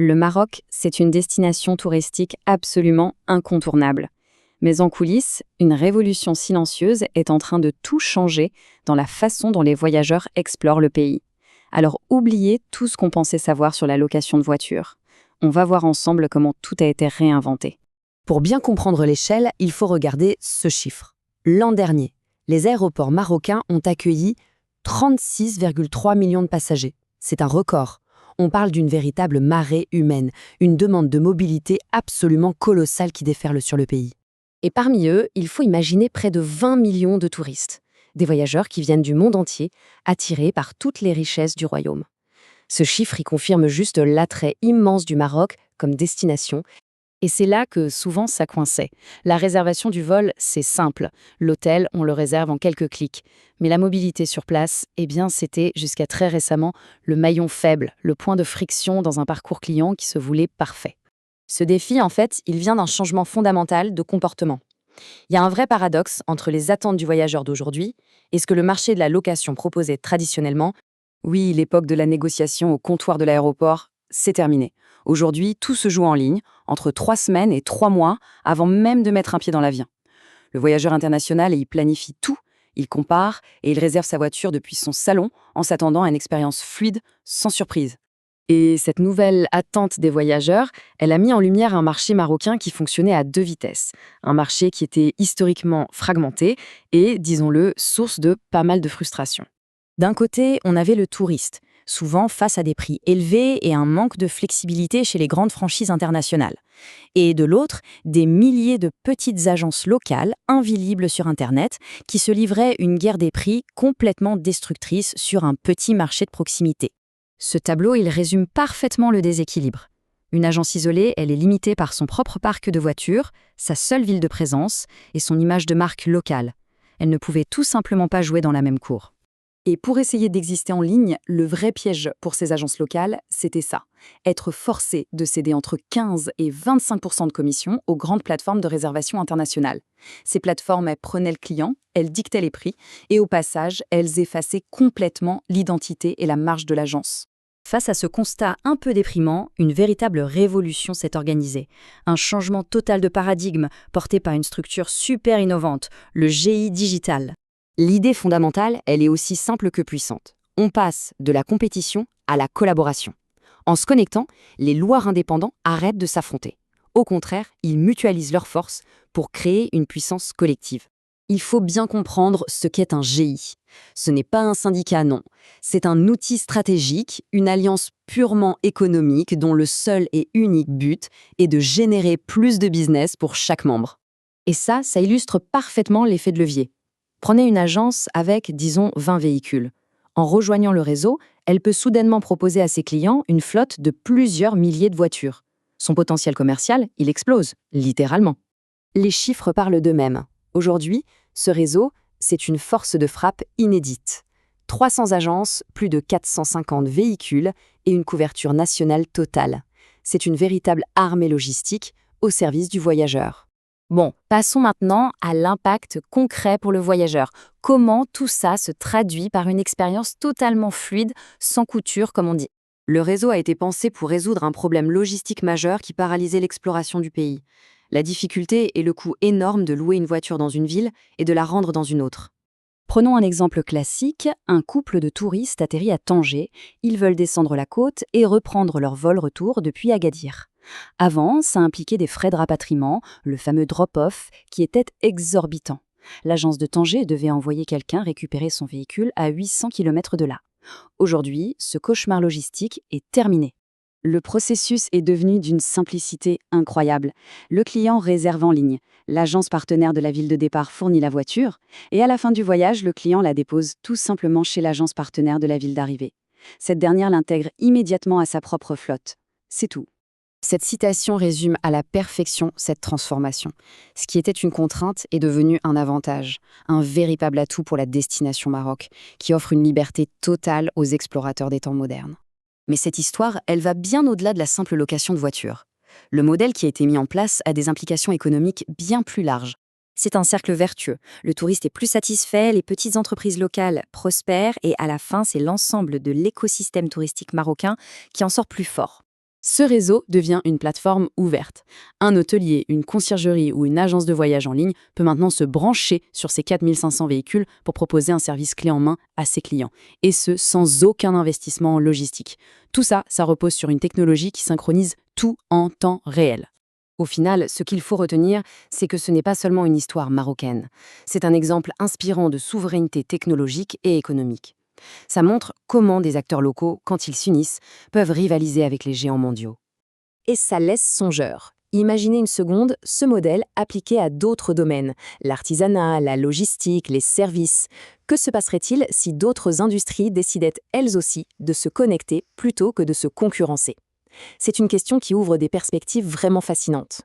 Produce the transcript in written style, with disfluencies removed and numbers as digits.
Le Maroc, c'est une destination touristique absolument incontournable. Mais en coulisses, une révolution silencieuse est en train de tout changer dans la façon dont les voyageurs explorent le pays. Alors oubliez tout ce qu'on pensait savoir sur la location de voitures. On va voir ensemble comment tout a été réinventé. Pour bien comprendre l'échelle, il faut regarder ce chiffre. L'an dernier, les aéroports marocains ont accueilli 36,3 millions de passagers. C'est un record. On parle d'une véritable marée humaine, une demande de mobilité absolument colossale qui déferle sur le pays. Et parmi eux, il faut imaginer près de 20 millions de touristes, des voyageurs qui viennent du monde entier, attirés par toutes les richesses du royaume. Ce chiffre y confirme juste l'attrait immense du Maroc comme destination. Et c'est là que souvent ça coinçait. La réservation du vol, c'est simple. L'hôtel, on le réserve en quelques clics. Mais la mobilité sur place, eh bien, c'était jusqu'à très récemment le maillon faible, le point de friction dans un parcours client qui se voulait parfait. Ce défi, en fait, il vient d'un changement fondamental de comportement. Il y a un vrai paradoxe entre les attentes du voyageur d'aujourd'hui et ce que le marché de la location proposait traditionnellement. Oui, l'époque de la négociation au comptoir de l'aéroport, c'est terminé. Aujourd'hui, tout se joue en ligne, entre 3 semaines et 3 mois, avant même de mettre un pied dans l'avion. Le voyageur international y planifie tout, il compare et il réserve sa voiture depuis son salon en s'attendant à une expérience fluide, sans surprise. Et cette nouvelle attente des voyageurs, elle a mis en lumière un marché marocain qui fonctionnait à 2 vitesses. Un marché qui était historiquement fragmenté et, disons-le, source de pas mal de frustration. D'un côté, on avait le touriste, souvent face à des prix élevés et un manque de flexibilité chez les grandes franchises internationales. Et de l'autre, des milliers de petites agences locales, invisibles sur Internet, qui se livraient une guerre des prix complètement destructrice sur un petit marché de proximité. Ce tableau, il résume parfaitement le déséquilibre. Une agence isolée, elle est limitée par son propre parc de voitures, sa seule ville de présence et son image de marque locale. Elle ne pouvait tout simplement pas jouer dans la même cour. Et pour essayer d'exister en ligne, le vrai piège pour ces agences locales, c'était ça. Être forcé de céder entre 15 et 25% de commission aux grandes plateformes de réservation internationales. Ces plateformes, elles prenaient le client, elles dictaient les prix, et au passage, elles effaçaient complètement l'identité et la marge de l'agence. Face à ce constat un peu déprimant, une véritable révolution s'est organisée. Un changement total de paradigme porté par une structure super innovante, le GI Digital. L'idée fondamentale, elle est aussi simple que puissante. On passe de la compétition à la collaboration. En se connectant, les loueurs indépendants arrêtent de s'affronter. Au contraire, ils mutualisent leurs forces pour créer une puissance collective. Il faut bien comprendre ce qu'est un GI. Ce n'est pas un syndicat, non. C'est un outil stratégique, une alliance purement économique dont le seul et unique but est de générer plus de business pour chaque membre. Et ça illustre parfaitement l'effet de levier. Prenez une agence avec, disons, 20 véhicules. En rejoignant le réseau, elle peut soudainement proposer à ses clients une flotte de plusieurs milliers de voitures. Son potentiel commercial, il explose, littéralement. Les chiffres parlent d'eux-mêmes. Aujourd'hui, ce réseau, c'est une force de frappe inédite. 300 agences, plus de 450 véhicules et une couverture nationale totale. C'est une véritable armée logistique au service du voyageur. Bon, passons maintenant à l'impact concret pour le voyageur. Comment tout ça se traduit par une expérience totalement fluide, sans couture, comme on dit. Le réseau a été pensé pour résoudre un problème logistique majeur qui paralysait l'exploration du pays. La difficulté est le coût énorme de louer une voiture dans une ville et de la rendre dans une autre. Prenons un exemple classique, un couple de touristes atterrit à Tanger. Ils veulent descendre la côte et reprendre leur vol retour depuis Agadir. Avant, ça impliquait des frais de rapatriement, le fameux drop-off, qui était exorbitant. L'agence de Tanger devait envoyer quelqu'un récupérer son véhicule à 800 km de là. Aujourd'hui, ce cauchemar logistique est terminé. Le processus est devenu d'une simplicité incroyable. Le client réserve en ligne, l'agence partenaire de la ville de départ fournit la voiture, et à la fin du voyage, le client la dépose tout simplement chez l'agence partenaire de la ville d'arrivée. Cette dernière l'intègre immédiatement à sa propre flotte. C'est tout. Cette citation résume à la perfection cette transformation. Ce qui était une contrainte est devenu un avantage, un véritable atout pour la destination Maroc, qui offre une liberté totale aux explorateurs des temps modernes. Mais cette histoire, elle va bien au-delà de la simple location de voitures. Le modèle qui a été mis en place a des implications économiques bien plus larges. C'est un cercle vertueux. Le touriste est plus satisfait, les petites entreprises locales prospèrent et à la fin, c'est l'ensemble de l'écosystème touristique marocain qui en sort plus fort. Ce réseau devient une plateforme ouverte. Un hôtelier, une conciergerie ou une agence de voyage en ligne peut maintenant se brancher sur ces 4500 véhicules pour proposer un service clé en main à ses clients, et ce, sans aucun investissement en logistique. Tout ça, ça repose sur une technologie qui synchronise tout en temps réel. Au final, ce qu'il faut retenir, c'est que ce n'est pas seulement une histoire marocaine. C'est un exemple inspirant de souveraineté technologique et économique. Ça montre comment des acteurs locaux, quand ils s'unissent, peuvent rivaliser avec les géants mondiaux. Et ça laisse songeur. Imaginez une seconde ce modèle appliqué à d'autres domaines, l'artisanat, la logistique, les services. Que se passerait-il si d'autres industries décidaient elles aussi de se connecter plutôt que de se concurrencer? C'est une question qui ouvre des perspectives vraiment fascinantes.